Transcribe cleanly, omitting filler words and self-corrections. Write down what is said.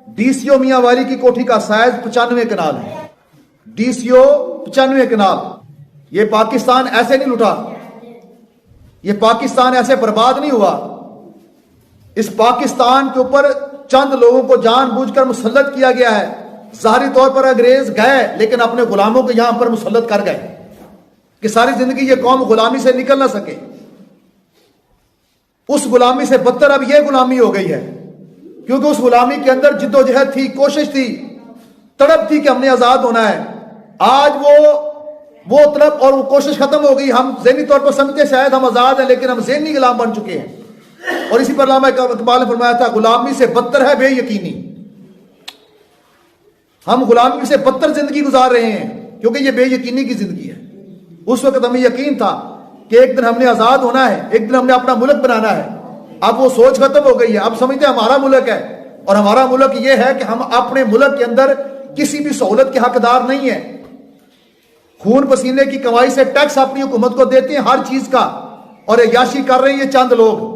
DCO मियां वाली की कोठी का साइज 95 कनाल है। डीसीओ 95 कनाल। ये पाकिस्तान ऐसे नहीं लुटा, ये पाकिस्तान ऐसे बर्बाद नहीं हुआ। इस पाकिस्तान के ऊपर चंद लोगों को जानबूझकर मुसल्लत किया गया है। ज़ाहिरी तौर पर अंग्रेज गए लेकिन अपने गुलामों को यहां पर मुसल्लत कर गए कि सारी जिंदगी ये कौम गुलामी से निकल ना सके। उस गुलामी से बदतर अब यह गुलामी हो गई है, क्योंकि उस गुलामी के अंदर जिद्दोजहद थी, कोशिश थी, तड़प थी कि हमने आजाद होना है। आज वो तड़प और वो कोशिश खत्म हो गई। हम ज़हनी तौर पर समझते शायद हम आजाद हैं, लेकिन हम ज़हनी गुलाम बन चुके हैं। और इसी पर अल्लामा इकबाल ने फरमाया था, गुलामी से बदतर है बेयकीनी। हम गुलामी से बदतर जिंदगी गुजार रहे हैं, क्योंकि ये बेयकीनी की जिंदगी है। उस वक्त हमें यकीन था कि एक दिन हमने आजाद होना है, एक दिन हमने अपना मुल्क बनाना है। अब वो सोच खत्म हो गई है। अब समझते हैं हमारा मुल्क है, और हमारा मुल्क ये है कि हम अपने मुल्क के अंदर किसी भी सहूलत के हकदार नहीं है। खून पसीने की कमाई से टैक्स अपनी हुकूमत को देते हैं हर चीज का, और अय्याशी कर रहे हैं ये चंद लोग।